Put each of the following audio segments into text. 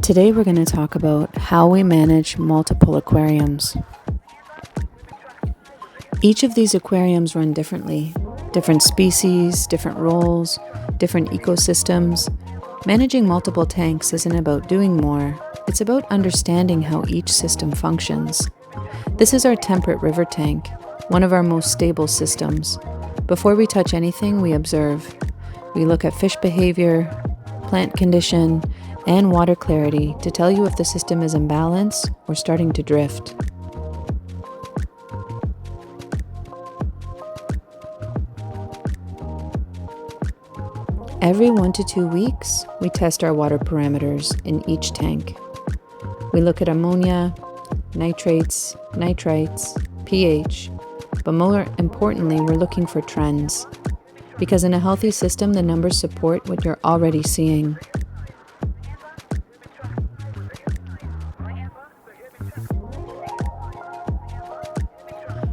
Today we're going to talk about how we manage multiple aquariums. Each of these aquariums run differently. Different species, different roles, different ecosystems. Managing multiple tanks isn't about doing more, it's about understanding how each system functions. This is our temperate river tank, one of our most stable systems. Before we touch anything, we observe. We look at fish behavior, plant condition, and water clarity to tell you if the system is in balance or starting to drift. Every 1 to 2 weeks, we test our water parameters in each tank. We look at ammonia, nitrates, nitrites, pH, but more importantly, we're looking for trends. Because in a healthy system, the numbers support what you're already seeing.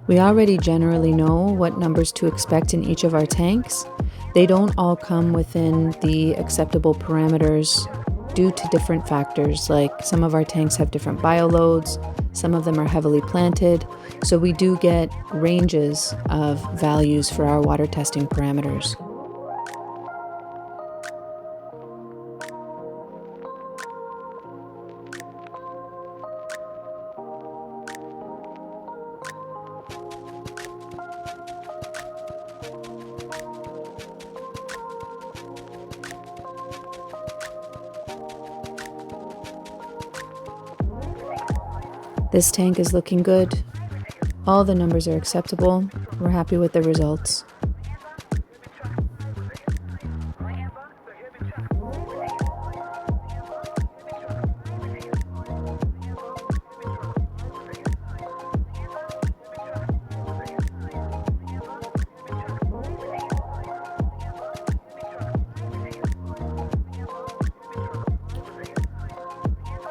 We already generally know what numbers to expect in each of our tanks. They don't all come within the acceptable parameters due to different factors, like some of our tanks have different bioloads, some of them are heavily planted, so we do get ranges of values for our water testing parameters. This tank is looking good. All the numbers are acceptable. We're happy with the results.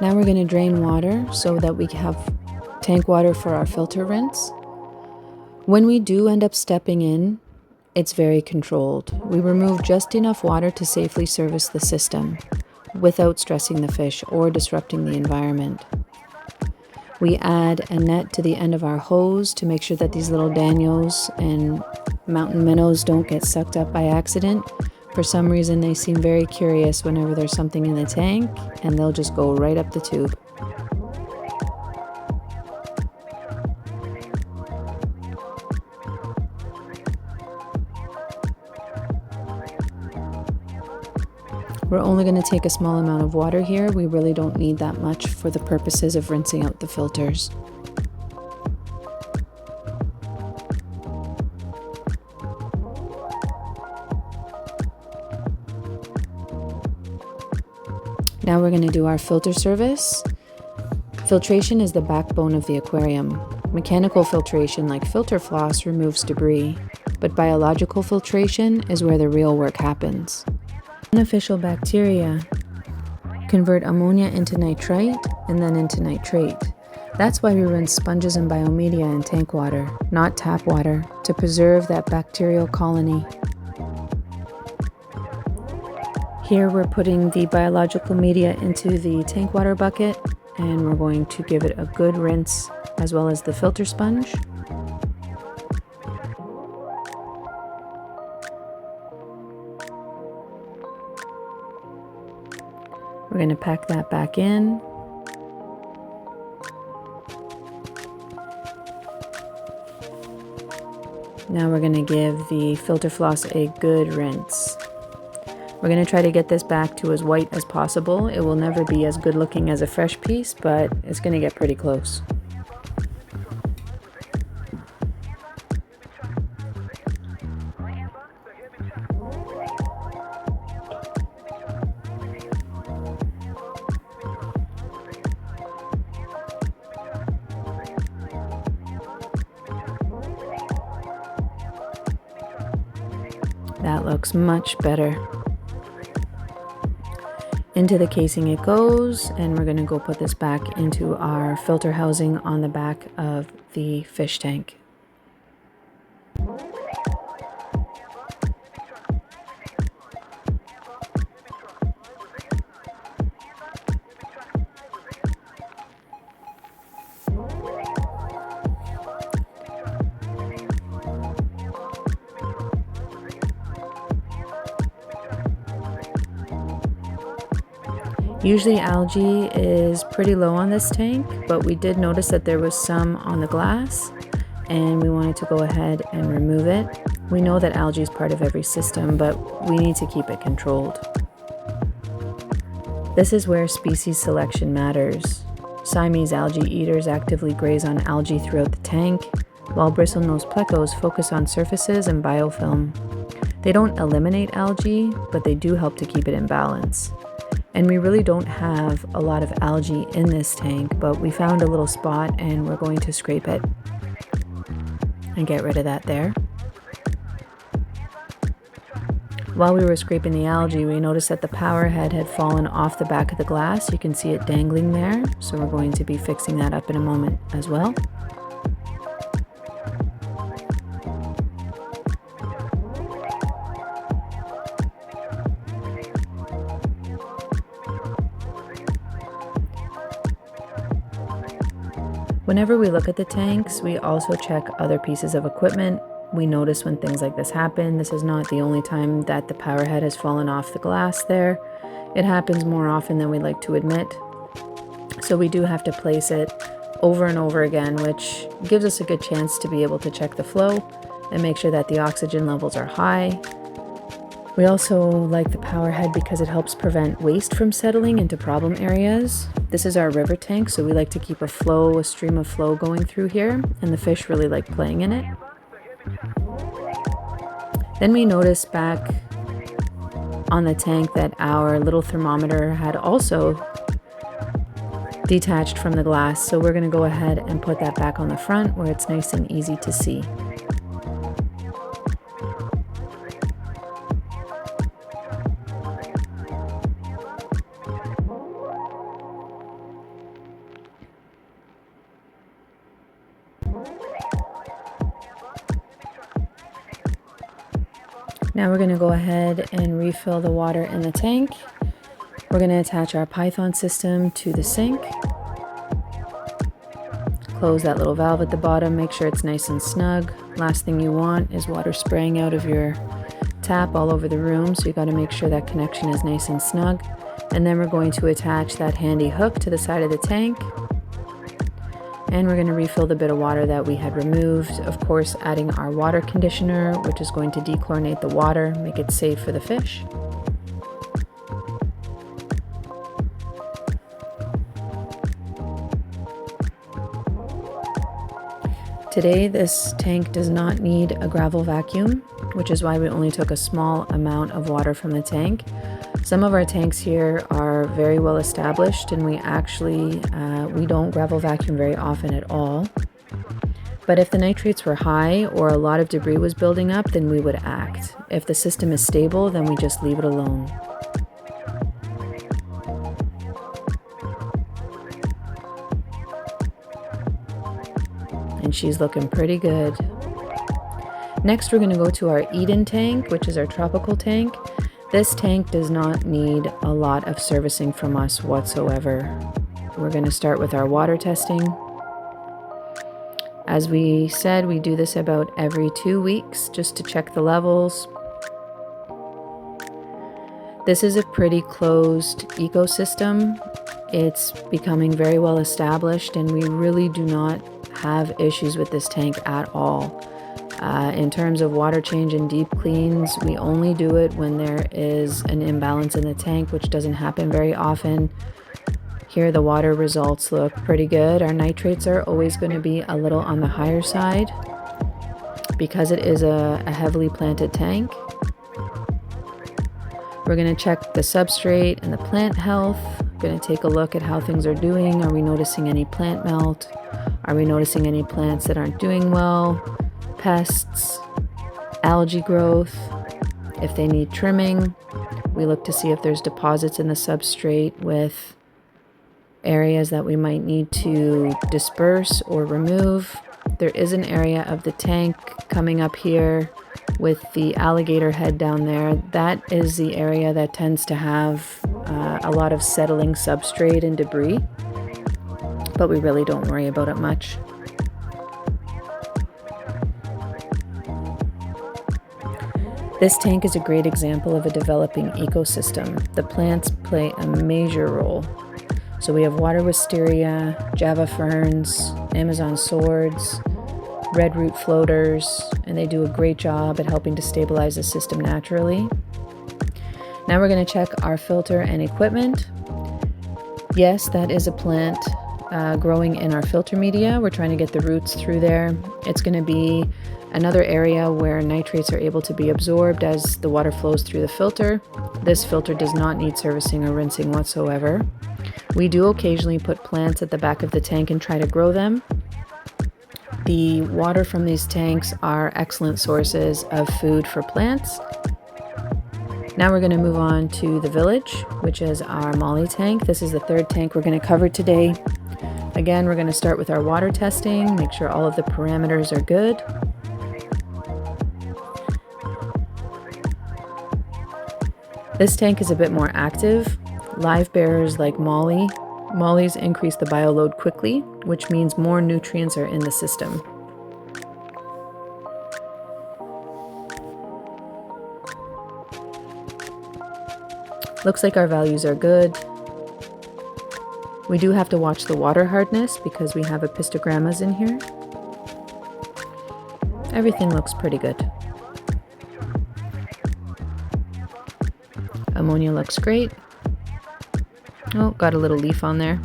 Now we're going to drain water so that we have tank water for our filter rinse. When we do end up stepping in, it's very controlled. We remove just enough water to safely service the system without stressing the fish or disrupting the environment. We add a net to the end of our hose to make sure that these little danios and mountain minnows don't get sucked up by accident. For some reason, they seem very curious whenever there's something in the tank, and they'll just go right up the tube. We're only going to take a small amount of water here. We really don't need that much for the purposes of rinsing out the filters. Now we're going to do our filter service. Filtration is the backbone of the aquarium. Mechanical filtration, like filter floss, removes debris, but biological filtration is where the real work happens. Beneficial bacteria convert ammonia into nitrite and then into nitrate. That's why we run sponges and biomedia in tank water, not tap water, to preserve that bacterial colony. Here we're putting the biological media into the tank water bucket, and we're going to give it a good rinse as well as the filter sponge. We're going to pack that back in. Now we're going to give the filter floss a good rinse. We're going to try to get this back to as white as possible. It will never be as good looking as a fresh piece, but it's going to get pretty close. That looks much better. Into the casing it goes, and we're going to go put this back into our filter housing on the back of the fish tank. Usually algae is pretty low on this tank, but we did notice that there was some on the glass and we wanted to go ahead and remove it. We know that algae is part of every system, but we need to keep it controlled. This is where species selection matters. Siamese algae eaters actively graze on algae throughout the tank, while bristlenose plecos focus on surfaces and biofilm. They don't eliminate algae, but they do help to keep it in balance. And we really don't have a lot of algae in this tank, but we found a little spot and we're going to scrape it and get rid of that there. While we were scraping the algae, we noticed that the power head had fallen off the back of the glass. You can see it dangling there, so we're going to be fixing that up in a moment as well. Whenever we look at the tanks, we also check other pieces of equipment. We notice when things like this happen. This is not the only time that the power head has fallen off the glass there. It happens more often than we like to admit. So we do have to place it over and over again, which gives us a good chance to be able to check the flow and make sure that the oxygen levels are high. We also like the power head because it helps prevent waste from settling into problem areas. This is our river tank, so we like to keep a stream of flow going through here, and the fish really like playing in it. Then we noticed back on the tank that our little thermometer had also detached from the glass, so we're going to go ahead and put that back on the front where it's nice and easy to see. Now we're going to go ahead and refill the water in the tank. We're going to attach our Python system to the sink. Close that little valve at the bottom, make sure it's nice and snug. Last thing you want is water spraying out of your tap all over the room, so you got to make sure that connection is nice and snug. And then we're going to attach that handy hook to the side of the tank. And we're going to refill the bit of water that we had removed, of course adding our water conditioner, which is going to dechlorinate the water, make it safe for the fish. Today this tank does not need a gravel vacuum, which is why we only took a small amount of water from the tank. Some of our tanks here are very well established, and we don't gravel vacuum very often at all. But if the nitrates were high or a lot of debris was building up, then we would act. If the system is stable, then we just leave it alone. And she's looking pretty good. Next, we're going to go to our Eden tank, which is our tropical tank. This tank does not need a lot of servicing from us whatsoever. We're going to start with our water testing. As we said, we do this about every 2 weeks just to check the levels. This is a pretty closed ecosystem. It's becoming very well established, and we really do not have issues with this tank at all. In terms of water change and deep cleans, we only do it when there is an imbalance in the tank, which doesn't happen very often. Here the water results look pretty good. Our nitrates are always going to be a little on the higher side because it is a heavily planted tank. We're going to check the substrate and the plant health. We're going to take a look at how things are doing. Are we noticing any plant melt? Are we noticing any plants that aren't doing well? Pests, algae growth, if they need trimming. We look to see if there's deposits in the substrate with areas that we might need to disperse or remove. There is an area of the tank coming up here with the alligator head down there. That is the area that tends to have a lot of settling substrate and debris, but we really don't worry about it much. This tank is a great example of a developing ecosystem. The plants play a major role. So we have water wisteria, Java ferns, Amazon swords, red root floaters, and they do a great job at helping to stabilize the system naturally. Now we're going to check our filter and equipment. Yes, that is a plant growing in our filter media. We're trying to get the roots through there. It's going to be another area where nitrates are able to be absorbed as the water flows through the filter. This filter does not need servicing or rinsing whatsoever. We do occasionally put plants at the back of the tank and try to grow them. The water from these tanks are excellent sources of food for plants. Now we're going to move on to the village, which is our molly tank. This is the third tank we're going to cover today. Again, we're going to start with our water testing, make sure all of the parameters are good. This tank is a bit more active. Live bearers like mollies increase the bioload quickly, which means more nutrients are in the system. Looks like our values are good. We do have to watch the water hardness because we have apistogrammas in here. Everything looks pretty good. Ammonia looks great. Oh, got a little leaf on there.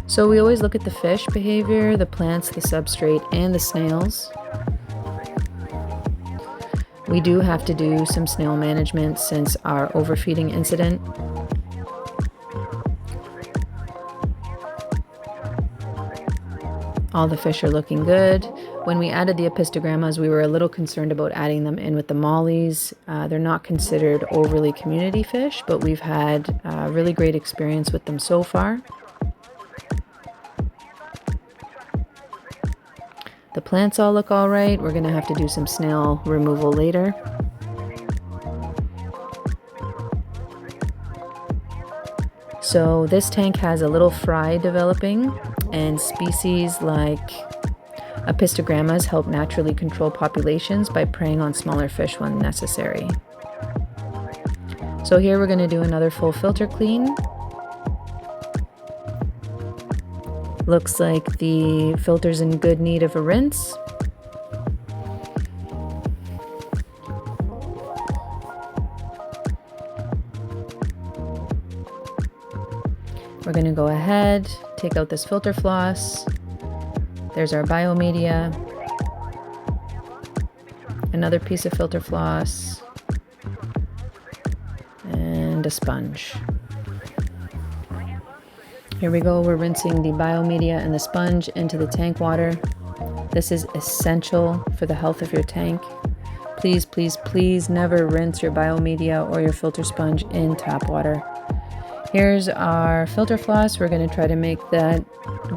So we always look at the fish behavior, the plants, the substrate, and the snails. We do have to do some snail management since our overfeeding incident. All the fish are looking good. When we added the apistogrammas, we were a little concerned about adding them in with the mollies. They're not considered overly community fish, but we've had a really great experience with them so far. The plants all look all right. We're going to have to do some snail removal later. So this tank has a little fry developing, and species like apistogrammas help naturally control populations by preying on smaller fish when necessary. So here we're going to do another full filter clean. Looks like the filter's in good need of a rinse. We're going to go ahead, take out this filter floss. There's our biomedia. Another piece of filter floss. And a sponge. Here we go, we're rinsing the biomedia and the sponge into the tank water. This is essential for the health of your tank. Please, please, please never rinse your biomedia or your filter sponge in tap water. Here's our filter floss. We're going to try to make that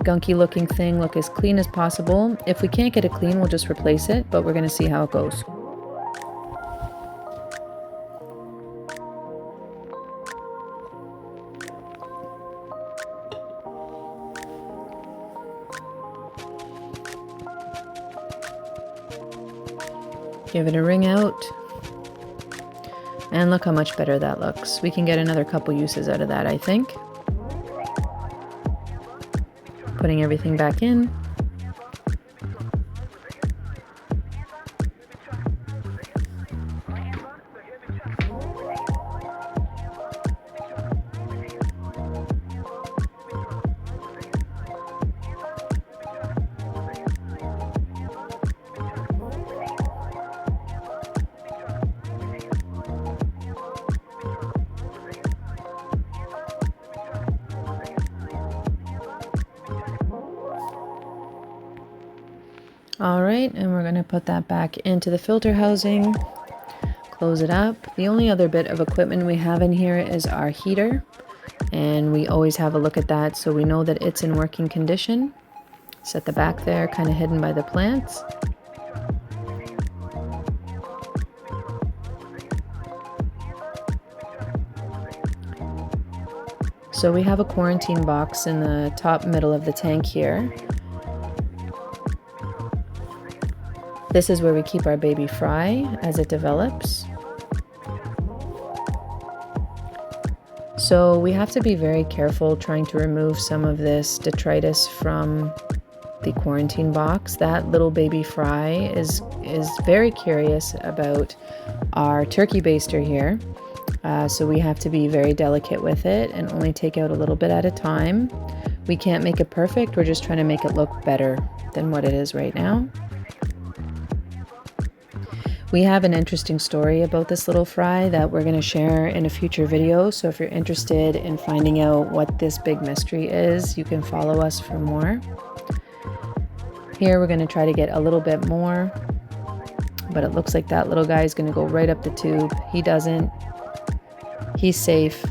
gunky looking thing look as clean as possible. If we can't get it clean, we'll just replace it, but we're going to see how it goes. Give it a wring out. And look how much better that looks. We can get another couple uses out of that, I think. Putting everything back in. All right, and we're going to put that back into the filter housing, close it up. The only other bit of equipment we have in here is our heater, and we always have a look at that so we know that it's in working condition. Set the back there, kind of hidden by the plants. So we have a quarantine box in the top middle of the tank here. This is where we keep our baby fry as it develops. So we have to be very careful trying to remove some of this detritus from the quarantine box. That little baby fry is very curious about our turkey baster here. So we have to be very delicate with it and only take out a little bit at a time. We can't make it perfect. We're just trying to make it look better than what it is right now. We have an interesting story about this little fry that we're going to share in a future video. So if you're interested in finding out what this big mystery is, you can follow us for more. Here we're going to try to get a little bit more, but it looks like that little guy is going to go right up the tube. He doesn't. He's safe.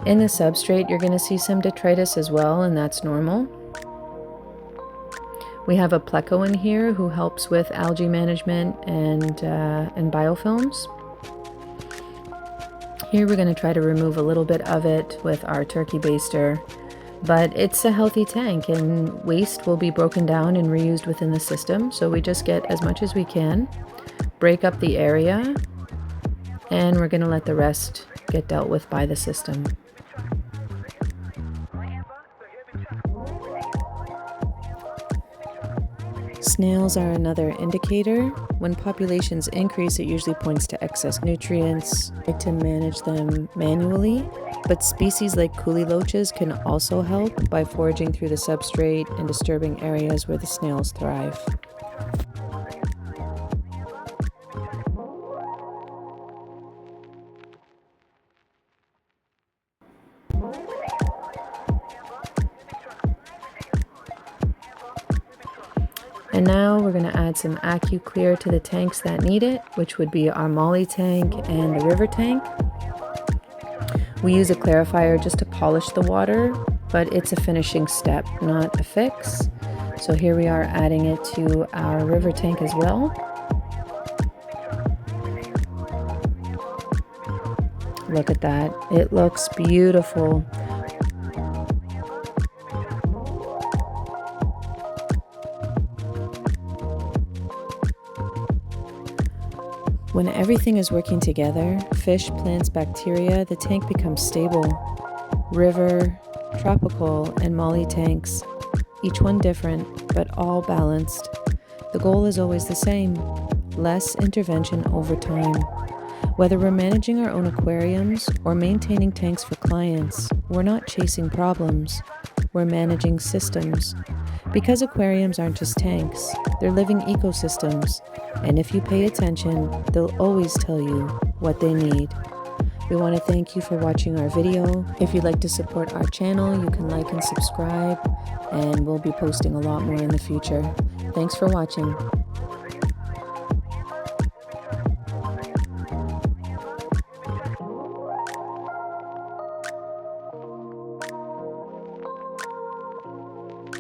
In the substrate, you're going to see some detritus as well, and that's normal. We have a pleco in here who helps with algae management and biofilms. Here we're going to try to remove a little bit of it with our turkey baster, but it's a healthy tank and waste will be broken down and reused within the system. So we just get as much as we can, break up the area, and we're going to let the rest get dealt with by the system. Snails are another indicator. When populations increase, it usually points to excess nutrients. I like to manage them manually, but species like coolie loaches can also help by foraging through the substrate and disturbing areas where the snails thrive. And now we're going to add some AccuClear to the tanks that need it, which would be our molly tank and the river tank. We use a clarifier just to polish the water, but it's a finishing step, not a fix. So here we are adding it to our river tank as well. Look at that. It looks beautiful. When everything is working together, fish, plants, bacteria, the tank becomes stable. River, tropical, and molly tanks, each one different, but all balanced. The goal is always the same: less intervention over time. Whether we're managing our own aquariums or maintaining tanks for clients, we're not chasing problems, we're managing systems. Because aquariums aren't just tanks, they're living ecosystems, and if you pay attention, they'll always tell you what they need. We want to thank you for watching our video. If you'd like to support our channel, you can like and subscribe, and we'll be posting a lot more in the future. Thanks for watching.